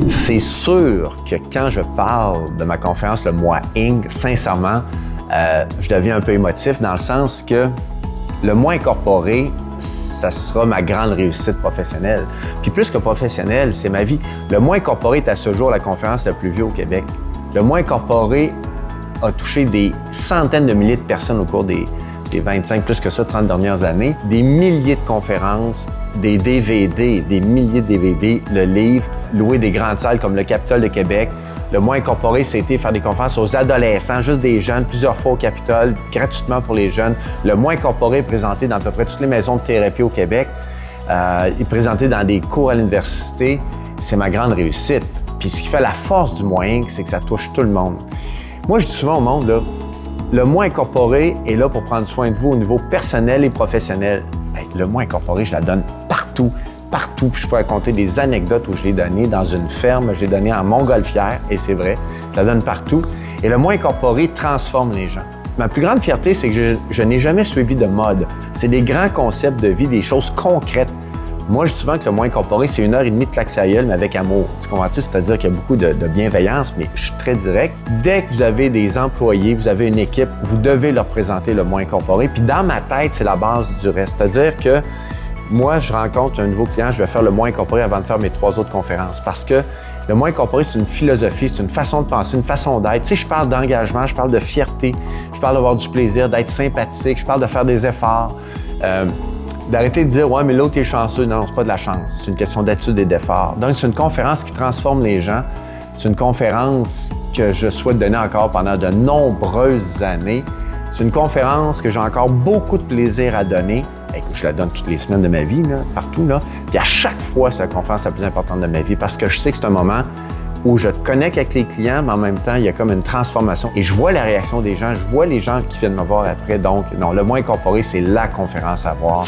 C'est sûr que quand je parle de ma conférence, le mois Inc., sincèrement, je deviens un peu émotif dans le sens que le mois incorporé, ça sera ma grande réussite professionnelle. Puis plus que professionnelle, c'est ma vie. Le mois incorporé est à ce jour la conférence la plus vue au Québec. Le mois incorporé a touché des centaines de milliers de personnes au cours des 25, plus que ça, 30 dernières années. Des milliers de conférences, des DVD, des milliers de DVD, le livre, louer des grandes salles comme le Capitole de Québec. Le mois incorporé, c'était faire des conférences aux adolescents, juste des jeunes, plusieurs fois au Capitole, gratuitement pour les jeunes. Le mois incorporé est présenté dans à peu près toutes les maisons de thérapie au Québec. Il est présenté dans des cours à l'université. C'est ma grande réussite. Puis ce qui fait la force du mois Inc., c'est que ça touche tout le monde. Moi, je dis souvent au monde, là, le mois incorporé est là pour prendre soin de vous au niveau personnel et professionnel. Bien, le mois incorporé, je la donne partout. Partout. Puis je peux raconter des anecdotes où je l'ai donné dans une ferme, je l'ai donné en Montgolfière, et c'est vrai, je la donne partout. Et le mois incorporé transforme les gens. Ma plus grande fierté, c'est que je n'ai jamais suivi de mode. C'est des grands concepts de vie, des choses concrètes. Moi, je dis souvent que le mois incorporé, c'est 1h30 de claque à gueule, mais avec amour. Tu comprends-tu? C'est-à-dire qu'il y a beaucoup de bienveillance, mais je suis très direct. Dès que vous avez des employés, vous avez une équipe, vous devez leur présenter le mois incorporé. Puis dans ma tête, c'est la base du reste. C'est-à-dire que moi, je rencontre un nouveau client, je vais faire le mois incorporé avant de faire mes 3 autres conférences. Parce que le mois incorporé, c'est une philosophie, c'est une façon de penser, une façon d'être. Tu sais, je parle d'engagement, je parle de fierté, je parle d'avoir du plaisir, d'être sympathique, je parle de faire des efforts. D'arrêter de dire « Ouais, mais l'autre est chanceux ». Non, c'est pas de la chance. C'est une question d'étude et d'effort. Donc, c'est une conférence qui transforme les gens. C'est une conférence que je souhaite donner encore pendant de nombreuses années. C'est une conférence que j'ai encore beaucoup de plaisir à donner. Écoute, je la donne toutes les semaines de ma vie, là, partout. Là. Puis à chaque fois, c'est la conférence la plus importante de ma vie parce que je sais que c'est un moment où je connecte avec les clients, mais en même temps, il y a comme une transformation. Et je vois la réaction des gens, je vois les gens qui viennent me voir après. Donc, non, le mois incorporé, c'est la conférence à voir.